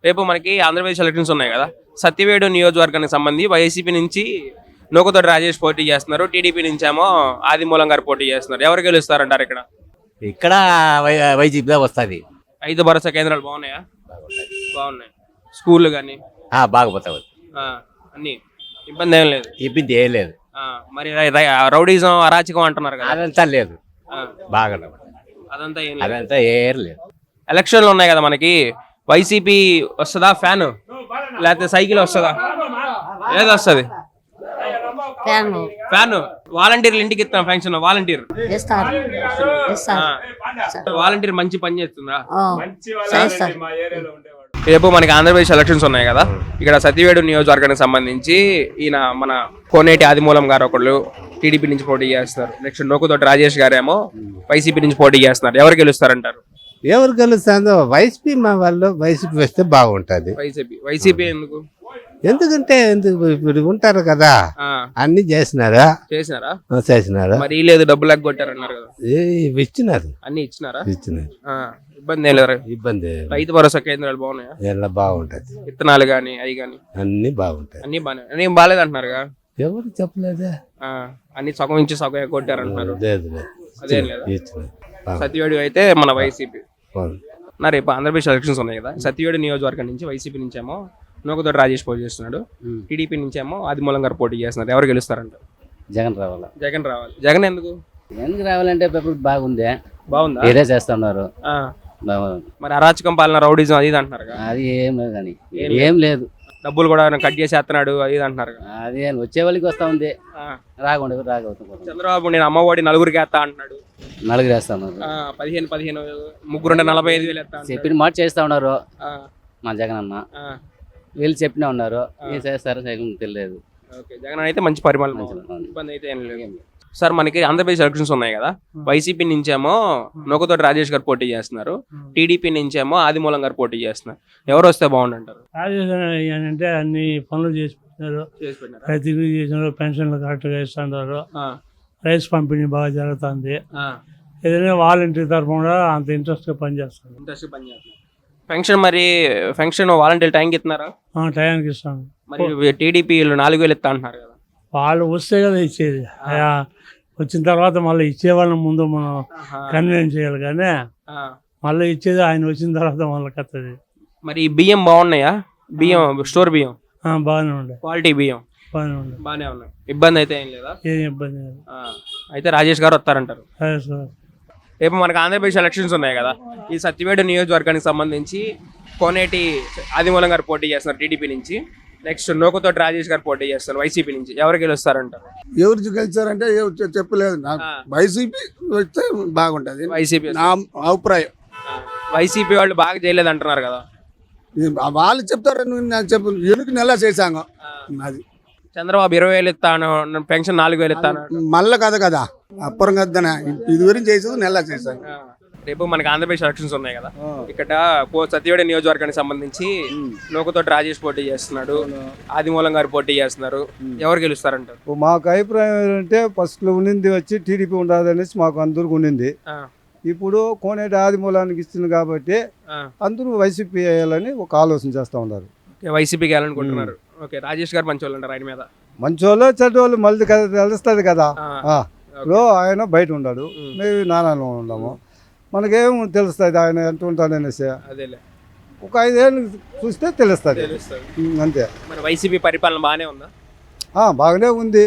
రేపు మనకి ఆంధ్రప్రదేశ్ ఎలక్షన్స్ ఉన్నాయి కదా. సత్యవేడు నియోజకవర్గానికి సంబంధించి వైసీపీ నుంచి నూకతోటి రాజేష్ పోటీ చేస్తున్నారు. టీడీపీ నుంచి ఏమో ఆదిమూలం గారు పోటీ చేస్తున్నారు. ఎవరు గెలుస్తారంటారు ఇక్కడ? ఇక్కడ వైసీపీ వస్తుంది. 5 భరోసా కేంద్రాలు బాగున్నాయా? బాగున్నాయి. స్కూళ్ళు కానీ బాగుపోతావు, అన్ని ఇబ్బంది ఏం లేదు. ఇబ్బంది ఏం లేదు. మరి రౌడీజం అరాచకం అంటున్నారు కదా, అదంతా లేదు. బాగా అదంతా ఏం అదంతా ఏం లేదు. ఎలక్షన్లు ఉన్నాయి కదా మనకి, వైసీపీ వస్తుందా ఫ్యాన్, లేకపోతే సైకిల్ వస్తుందా? ఏది వస్తుంది? ఫ్యాన్. వాలంటీర్లు ఇంటికి ఇస్తాం ఫంక్షన్. వాలంటీర్ మంచి పని చేస్తుందా? రేపు మనకి ఆంధ్రప్రదేశ్ ఎలక్షన్స్ ఉన్నాయి కదా. ఇక్కడ సత్యవేడు నియోజకవర్గానికి సంబంధించి ఈయన మన కోనేటి ఆదిమూలం గారు ఒకళ్ళు టీడీపీ నుంచి పోటీ చేస్తున్నారు. నెక్స్ట్ నూకతోటి రాజేష్ గారేమో వైసీపీ నుంచి పోటీ చేస్తున్నారు. ఎవరు గెలుస్తారంటారు? ఎవరు గెలుస్తుందో వైసీపీ. మా వాళ్ళు వైసీపీ వస్తే బాగుంటది. వైసీపీ ఎందుకంటే ఇప్పుడు ఉంటారు కదా, అన్ని చేసినారా? మరి లేదు, డబ్బులు కొట్టారన్నారు కదా, ఇచ్చినారు. అన్ని ఇచ్చినారా? ఇబ్బంది లేదు. ఇబ్బంది. రైతు భరోసా కేంద్రాలు బాగున్నాయా? ఎలా బాగుంటది. విత్తనాలు గానీ అవి గానీ అన్ని బాగుంటాయి. అన్ని బాగా, అన్ని బాగాలేదు అంటున్నారు. ఎవరు చెప్పలేదా? అన్ని సగం ఇంచి సగం కొట్టారంటున్నారు. అదేం లేదా? సత్యవేడు అయితే మన వైసీపీ. రేపు ఆంధ్రప్రదేశ్ ఎలక్షన్స్ ఉన్నాయి కదా. సత్యవేడు నియోజకవర్గం నుంచి వైసీపీ నుంచి ఏమో నూకతోటి రాజేష్ పోటీ చేస్తున్నాడు. టీడీపీ నుంచి ఏమో ఆదిమూలం గారు పోటీ చేస్తున్నారు. ఎవరు గెలుస్తారంట? జగన్ రావాలి. జగన్ ఎందుకు రావాలంటే బాగుందా? ఏదే చేస్తున్నారు. మరి అరాచకం పాలన, రౌడీజం అది అంటున్నారు. అది ఏం లేదు కానీ ఏం లేదు. డబ్బులు కూడా కట్ చేసేస్తున్నాడు అది అంటున్నారు. అది వచ్చే వాళ్ళకి వస్తా ఉంది, రాకుండా చంద్రబాబు నేను అమ్మఒడి 4 వేస్తా అంటున్నాడు. 4 వేస్తాను. 15 ముగ్గురుంటే 45,000 వేస్తా చెప్పిన మాట చేస్తా ఉన్నారు మా జగన్ అన్న. వీళ్ళు చెప్పినా ఉన్నారు, ఏం చేస్తారో తెలియదు. జగన్ అయితే మంచి పరిమాణం, ఇబ్బంది అయితే ఏం లేదు. సార్ మనకి ఆంధ్రప్రదేశ్ ఎలక్షన్స్ ఉన్నాయి కదా. వైసీపీ నుంచేమో నూకతోటి రాజేష్ గారు పోటీ చేస్తున్నారు. టీడీపీ నుంచేమో ఆదిమూలం గారు పోటీ చేస్తున్నారు. ఎవరు వస్తే బాగుంటారు? రాజేష్ అంటే అన్ని పనులు చేసి పెట్టినారు. పెన్షన్లు కరెక్ట్ గా ఇస్తున్నారు. రైస్ పంపిణీ బాగా జరుగుతుంది. ఏదైనా వాలంటీర్ తరఫున అంత ఇంట్రెస్ట్ గా పనిచేస్తారు. ఫంక్షన్ వాలంటీర్ టైంకి ఇస్తున్నారా? టైంకి ఇస్తాను. మరి టీడీపీ 4,000 ఇస్తా అంటున్నారు కదా. వాళ్ళు వస్తే కదా ఇచ్చేది. వచ్చిన తర్వాత మళ్ళీ ఇచ్చేవాళ్ళని ముందు మనం కన్వీన్స్ చేయాలి, కానీ మళ్ళీ ఇచ్చేది ఆయన వచ్చిన తర్వాత మళ్ళీ కత్తది. మరి బియ్యం బాగున్నాయా? బియ్యం స్టోర్ బియ్యం బాగానే ఉండే, క్వాలిటీ బియ్యం బాగానే ఉన్నాయి. ఇబ్బంది అయితే ఏం లేదా? ఏం ఇబ్బంది లేదు. అయితే రాజేష్ గారు వస్తారంటారు. సార్ రేపు మనకు ఆంధ్రప్రదేశ్ ఎలక్షన్స్ ఉన్నాయి కదా. ఈ సత్యవేడు నియోజకవర్గానికి సంబంధించి కోనేటి ఆదిమూలం గారు పోటీ చేస్తున్నారు టీడీపీ నుంచి. నెక్స్ట్ నూకతోటి రాజేష్ గారు పోటీ చేస్తారు వైసీపీ నుంచి. ఎవరు గెలుస్తారంటారు? ఎవరు గెలిచారంటే చెప్పలేదు. వైసీపీ వస్తే బాగుంటది, వైసీపీ నా అభిప్రాయం. వైసీపీ వాళ్ళు బాగా చేయలేదు అంటున్నారు కదా. వాళ్ళు చెప్తారు, నాకు చెప్పు. ఎన్నిక నెల చేశాను అది. చంద్రబాబు 20,000 ఇస్తాను, పెన్షన్ 4,000 ఇస్తాను. మళ్ళీ కదా అప్పరం కదనా ఇదివరకు చేసేది నెల చేశాను. రేపు మనకి ఆంధ్రప్రదేశ్ ఎలక్షన్స్ ఉన్నాయి కదా. ఇక్కడ సత్యవేడు నియోజకవర్గానికి సంబంధించి నూకతోటి రాజేష్ పోటీ చేస్తున్నాడు. ఆదిమూలం గారు పోటీ చేస్తున్నారు. ఎవరు గెలుస్తారంటారు? మాకు అభిప్రాయం ఏంటంటే ఫస్ట్ లో ఉండింది వచ్చి టీడీపీ ఉండదు అనేసి మాకు అందరికి ఉండింది. ఇప్పుడు కోనేటి ఆదిమూలానికి ఇస్తుంది కాబట్టి అందరూ వైసీపీ వేయాలని ఒక ఆలోచన చేస్తా ఉన్నారు. వైసీపీకి వేయాలనుకుంటున్నారు. ఓకే, రాజేష్ గారు మంచి వాళ్ళు అంటారు ఆయన మీద? మంచోళ్ళు చెడ్డోళ్ళు మళ్ళీ తెలుస్తుంది కదా. ఆయన బయట ఉన్నాడు, మేము నాన్నలో ఉన్నాము, మనకేం తెలుస్తుంది ఆయన ఎంత ఉంటాడనేసి. ఒక 5 ఏళ్ళు చూస్తే తెలుస్తుంది అంతే. వైసీపీ పరిపాలన బాగానే ఉందా? బాగానే ఉంది.